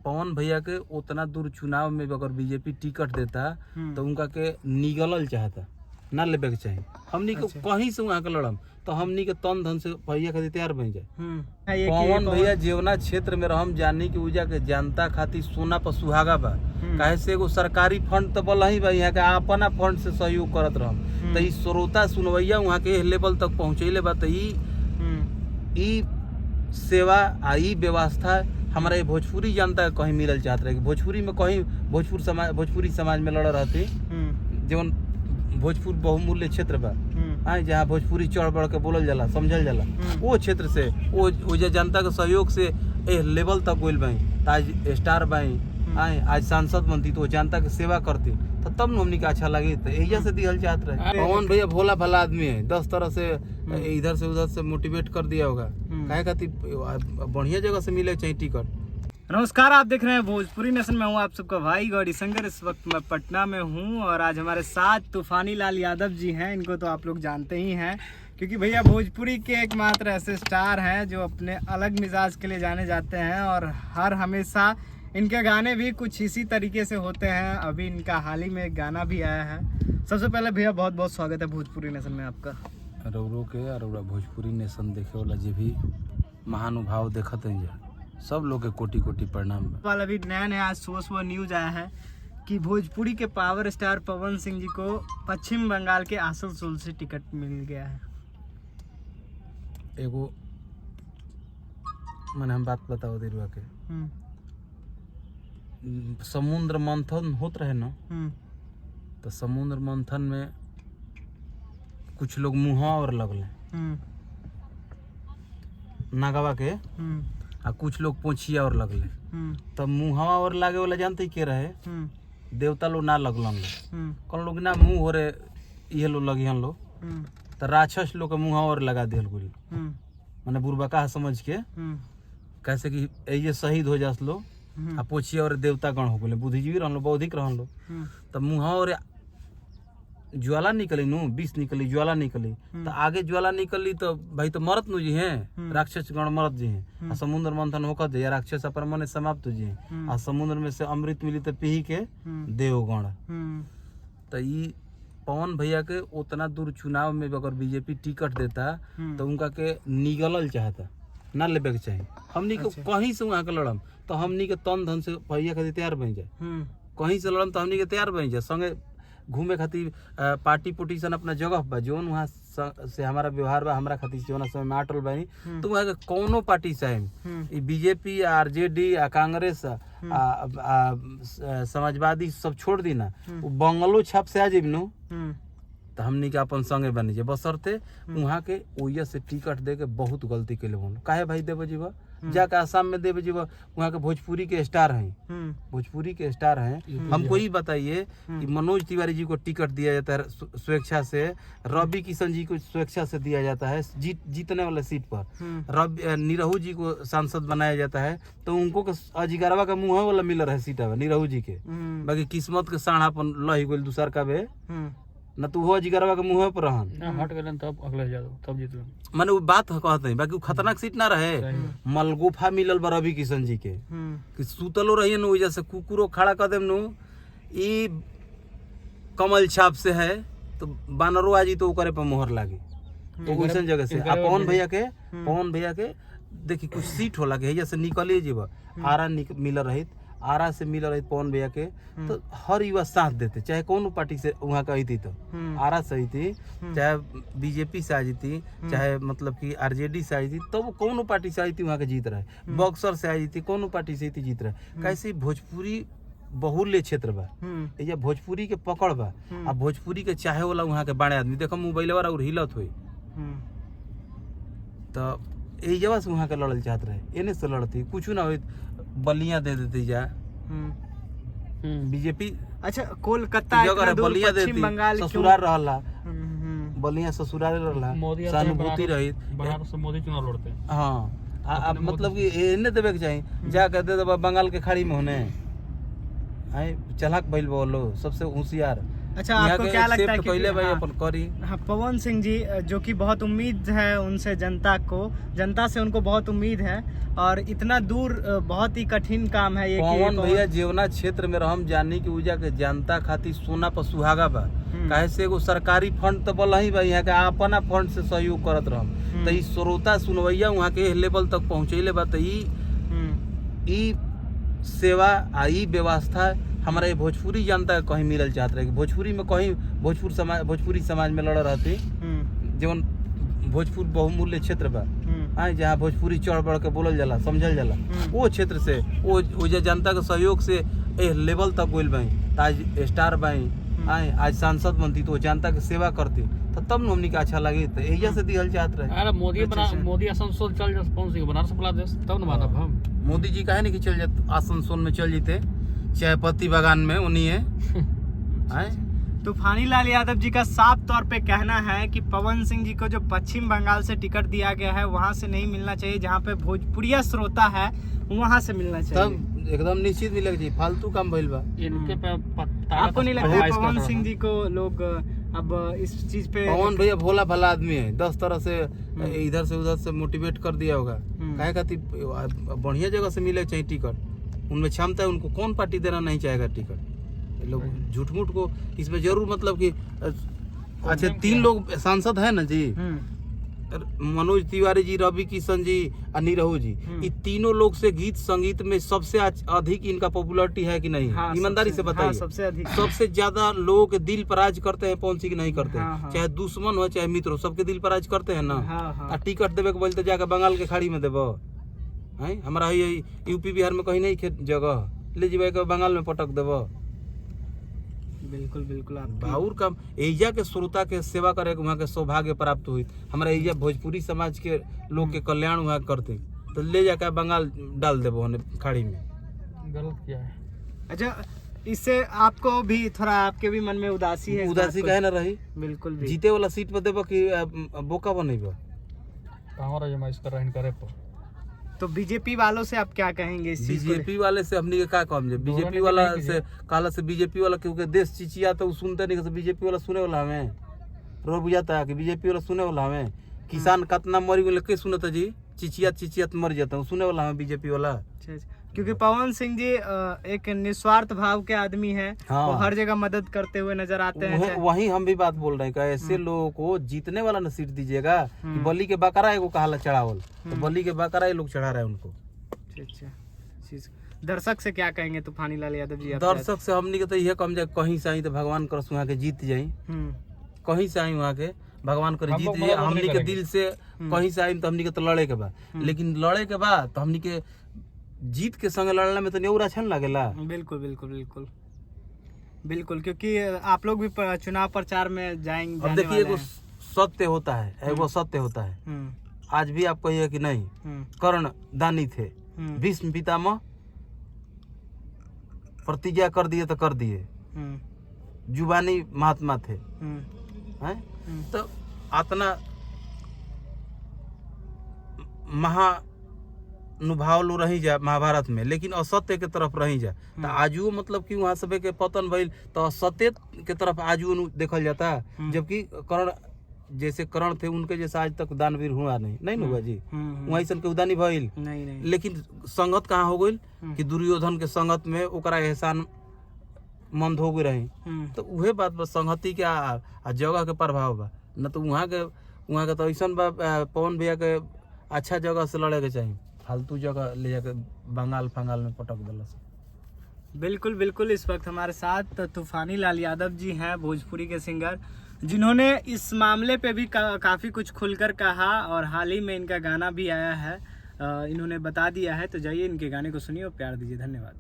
पवन भैया के उतना दूर चुनाव में अगर बीजेपी टिकट देता तो उनका के निगलल चाहता ना लेबे के चाहिए। हमनी के कहीं से वहाँ के लड़म तो हमनी के तन धन से भैया खातिर तैयार बन जाए। पवन भैया जेवना क्षेत्र में रहम जानी कि उजा के जनता खातिर सोना पर सुहागा बा। काहे से एगो सरकारी फंड तो बल ही बा, यहाँ के अपना फंड से सहयोग करत रहम तो ई श्रोता सुनवैया वहाँ के लेवल तक पहुँचैले बा। तो ई सेवा आ ई व्यवस्था हमारा ये भोजपुरी जनता कहीं मिलल चाहत रहे। भोजपुरी में कहीं भोजपुरी समाज में लड़ रहती जीवन भोजपुर बहुमूल्य क्षेत्र बा जहाँ भोजपुरी चढ़ बढ़ के बोलल जाला समझल जाला वो क्षेत्र से वो जनता के सहयोग से ए लेवल तक गोल बाई आज स्टार बाई आज सांसद बनती तो जनता की सेवा करती तो तब न हमनी के अच्छा लगे। तो एजा से दिहल चाहत रहे। पवन भैया भोला भला आदमी है, 10 तरह से इधर से उधर से मोटिवेट कर दिया होगा। काहे खातिर बढ़िया जगह से मिले चाहिए टिकट। नमस्कार, आप देख रहे हैं भोजपुरी नेशन में हूँ आप सबका भाई गौरी शंकर। इस वक्त मैं पटना में हूँ और आज हमारे साथ तूफानी लाल यादव जी हैं। इनको तो आप लोग जानते ही हैं क्योंकि भैया भोजपुरी के एकमात्र ऐसे स्टार हैं जो अपने अलग मिजाज के लिए जाने जाते हैं और हर हमेशा इनके गाने भी कुछ इसी तरीके से होते हैं। अभी इनका हाल ही में एक गाना भी आया है। सबसे पहले भैया बहुत बहुत स्वागत है भोजपुरी नेशन में आपका। रौरो के और भोजपुरी नेशन देखे वाला जो भी महानुभाव देखत हैं सब लोग के कोटि कोटि प्रणाम। वाला भी नया आज सुबह न्यूज आया है कि भोजपुरी के पावर स्टार पवन सिंह जी को पश्चिम बंगाल के आसनसोल से टिकट मिल गया है। एगो मैंने हम बात बताओ दिलवा के समुद्र मंथन होत रहे ना तो समुद्र मंथन में कुछ लोग मुहा और लगले नागवा के आ कुछ लोग पोछिया और लगले। तब मुहवा और लागे वाला जानते के रहे देवता लोग ना लगलन कौन लोग ना मुंह हो रहे ये लोग लगियन लोग तो राक्षस लोग के मुहा और लगा दियल गुरी माने बुरबका समझ के कैसे कि ये शहीद हो जास लोग आ पोछिया और देवता गण हो गए बुद्धिजीवी रहन लो बौद्धिक रहन लो। तब मुहा और ज्वाला निकली नु विष निकली ज्वाला निकली तो आगे ज्वाला निकली तो भाई तो मरत नु जी हैं राक्षस गण मरत जी हैं। समुद्र मंथन होकर दे राक्षस अपन मन समाप्त जी हैं। आ समुद्र में से अमृत मिली तो पी के देवगण। तो ई पवन भैया के उतना दूर चुनाव में अगर बीजेपी टिकट देता तो उनका के निगलल चाहता ना लेबे के चाहिए। हमनी के कहीं से वहाँ के लड़म तो हमनी के तन धन से भैया खातिर तैयार बन जाए। कहीं से लड़म तो हमनी के तैयार बन जाए संगे घूमे खातिर पार्टी पोटीशन अपना जगह बा जोन वहाँ से हमारा व्यवहार बा हमरा खातिर जोन समय में आटल बानी तो वहाँ के कौनो पार्टी से बीजेपी आरजेडी कांग्रेस समाजवादी सब छोड़ दी ना वो बंगलो छाप से आ जाए नु तो हमनी के अपन संगे बनी जाए बसरते वहाँ के ओया से टिकट दे के बहुत गलती के लिए काहे भाई देव जीवा जाके आसाम में देव जीवा वहाँ के भोजपुरी के स्टार हैं भोजपुरी के स्टार हैं। हमको ये बताइए कि मनोज तिवारी जी को टिकट दिया जाता है स्वेच्छा से, रवि किशन जी को स्वेच्छा से दिया जाता है जीतने वाले सीट पर, निरहू जी को सांसद बनाया जाता है तो उनको अजिगरवा का मुँह वाला मिल रहा है सीट निरहू जी के। बाकी किस्मत के साढ़ापन लही गई दूसर का बे न तू हो जिगरवा के मुंह पर रहन हट गए तब अगले जादव तब जीत माने वो बात कहते हैं। बाकी वो खतरनाक सीट ना रहे मलगुफा मिलल बा रवि किशन जी के कि सुतलो रहिए नु वजह से कुकुरो खड़ा कर देम नु ई कमल छाप से है तो बानरो आजी तो करे पर मोहर लागी तो वैसन जगह से। पवन भैया के देखी कुछ सीट होला के जैसे निकले जीव आरा मिल रही आरा से मिल रही पवन भैया के तो हर युवा साथ देते चाहे कौन पार्टी से वहाँ का थी तो आरा से आई थी चाहे बीजेपी से आई थी चाहे मतलब कि आरजेडी से आई थी तो वो कौन पार्टी से आई थी वहाँ के जीत रहे। बक्सर से आई थी कौन पार्टी से आई थी जीत रहे। कैसे भोजपुरी बहुल्य क्षेत्र बा या भोजपुरी के पकड़ बा आ भोजपुरी के चाहे वाला वहाँ के बड़े आदमी देखो मोबाइल वाला और हिलत हुई तो यही जगह से वहाँ के लड़ल चाहत रहे एने से लड़ती कुछ ना हो बलियां दे देती जा बीजेपी। अच्छा कोलकाता बलिया देती ससुराल रहला बलिया ससुराल रहला सहानुभूति रही बनारस से मोदी चुनाव लड़ते हाँ मतलब कि एने देवे के चाहिए जा कर दे बंगाल के खाड़ी में होने चलाक बैल बोलो सबसे होशियार अच्छा, यहाँ आपको के क्या लगता है accept कइले भाई हाँ, अपन करी। हाँ, पवन सिंह जी जो कि बहुत उम्मीद है उनसे, जनता से उनको बहुत उम्मीद है, और इतना दूर बहुत ही कठिन काम है ये कि पवन भैया जीवना क्षेत्र में रहम जानी की उजा के जनता खातिर सोना पर सुहागा बा। काहे से एगो सरकारी फंड तो बोला ही बा, यहाँ के अपना फंड से सहयोग करत रहम। तो ई श्रोता सुनवैया वहाँ के लेवल तक पहुँचैले बा। तो ई सेवा आ ई व्यवस्था हमारा ये भोजपुरी जनता कहीं मिलल चाहत रहे। भोजपुरी में कहीं भोजपुरी समाज में लड़ रहती, जीवन भोजपुर बहुमूल्य क्षेत्र बा, जहाँ भोजपुरी चढ़ बढ़ के बोलल जाला, समझल जाला, वो क्षेत्र से वो जनता के सहयोग से ए लेवल तक गोल बाई, आज स्टार बाई, आज सांसद बनती तो जनता के सेवा करती, तो तब न हमनी के अच्छा लगे। तो एजा से दिहल चाहत रहे। अरे मोदी आसनसोल चल जा, कौन सी बनारस बुला दे, तब न मानब हम। मोदी जी काहे नहीं कि चल जाते आसनसोल में, चल जीते चायपत्ती बागान में उन्हीं है। तूफानी लाल यादव जी का साफ तौर पे कहना है कि पवन सिंह जी को जो पश्चिम बंगाल से टिकट दिया गया है वहां से नहीं मिलना चाहिए, जहां पे भोजपुरिया श्रोता है वहां से मिलना चाहिए। तब एकदम निश्चित मिलेगा जी, फालतू काम भइल बा। इनके पे आपको नहीं लगता है पवन सिंह जी को लोग अब इस चीज पे? पवन भैया भोला भला आदमी है, 10 तरह से इधर से उधर से मोटिवेट कर दिया होगा। काहे खातिर बढ़िया जगह से मिले चाहिए टिकट, उनमें क्षमता है, उनको कौन पार्टी देना नहीं चाहेगा टिकट। लोग झूठ मूठ को इसमें जरूर मतलब कि अच्छा 3 लोग सांसद है ना जी, मनोज तिवारी जी, रवि किशन जी और नीरहू जी, ये तीनों लोग से गीत संगीत में सबसे अधिक इनका पॉपुलैरिटी है कि नहीं? हाँ, ईमानदारी से बताइए। सबसे अधिक, सबसे ज्यादा लोगों के दिल पर राज करते हैं पवन सिंह नहीं करते? हाँ। चाहे दुश्मन हो चाहे मित्र हो, सबके दिल पर राज करते हैं ना। हाँ। टिकट देवे के बोलते जाकर बंगाल के खाड़ी में देव है, हमारा यूपी बिहार में कहीं नहीं जगह ले जीवे के बंगाल में पटक देव। बिल्कुल आप बाउर काम एजा के श्रोता के सेवा करे के वहाँ के सौभाग्य प्राप्त हुई। हमारा एजा भोजपुरी समाज के लोग के कल्याण वहाँ करते, तो ले जाकर बंगाल डाल देबो खाड़ी में। गलत किया है। अच्छा, इससे आपको भी थोड़ा, आपके भी मन में उदासी है? उदासी काहे ना रही? बिल्कुल भी। जीते वाला सीट पर देबो कि बोका बनेबो? हमारा जमाइश कर रहे करे पर। तो बीजेपी वालों से आप क्या कहेंगे इस चीज को? बीजेपी वाले से हमनी के का कम जे? बीजेपी वाला से काला से बीजेपी वाला क्योंकि देश चिचिया तो सुनते नहीं, तो बीजेपी वाला सुने वाला हमें रो बुझाता है कि बीजेपी वाला सुने वाला हमें? किसान कितना मरी गए के सुनता जी, चिचिया मर जाता हूँ, सुने वाला हमें बीजेपी वाला। क्योंकि पवन सिंह जी एक निस्वार्थ भाव के आदमी हैं, हाँ। वो हर जगह मदद करते हुए नजर आते हैं। वही हम भी बात बोल रहे हैं कि ऐसे लोगों को जीतने वाला न सीट दीजिएगा कि बलि के बकरा एगो कहाला चढ़ावल, तो बलि के बकरा ये लोग चढ़ा रहे हैं उनको। दर्शक से क्या कहेंगे तूफानी लाल यादव जी? दर्शक से हमनी के तो यह कम जाए, कहीं से आई तो भगवान कर वहाँ के जीत जाई, कहीं से आई वहाँ के भगवान कर जीत जाए। हमनी के दिल से कहीं से आई तो हमनी के तो लड़े के बाद, लेकिन लड़े के बाद तो हमनी के जीत के संग लड़ने में तो नहीं अच्छा लगेला। बिल्कुल, क्योंकि आप लोग भी चुनाव प्रचार में जाएंगे। अब देखिए एगो सत्य होता है, एगो सत्य होता है। आज भी आप कहिए कि नहीं, कर्ण दानी थे, भीष्म पितामह प्रतिज्ञा कर दिए तो कर दिए, जुबानी महात्मा थे, हैं? तो इतना महानुभाव लो रही जा महाभारत में, लेकिन असत्य के तरफ रही जा। तो आजू मतलब कि वहाँ सब के पतन भइल, तो असत्य के तरफ आजू देखल जाता है। जबकि कर्ण जैसे कर्ण थे, उनके जैसा आज तक दानवीर हुआ नहीं हुआ जी, वहीं सन के उदानी भइल नहीं। लेकिन संगत कहाँ हो गई कि दुर्योधन के संगत में ओकरा एहसान मंद हो गई रही। तो उहे बात बस संगति के आ जगह के प्रभाव बा, न तो वहाँ के तो ऐसा बा। पवन भैया के अच्छा जगह से लड़े के चाहिए, फालतू जगह ले जाके बंगाल फंगाल में पटक दिला। बिल्कुल इस वक्त हमारे साथ तूफानी लाल यादव जी हैं, भोजपुरी के सिंगर, जिन्होंने इस मामले पे भी काफ़ी कुछ खुलकर कहा, और हाल ही में इनका गाना भी आया है, इन्होंने बता दिया है। तो जाइए इनके गाने को सुनिए और प्यार दीजिए। धन्यवाद।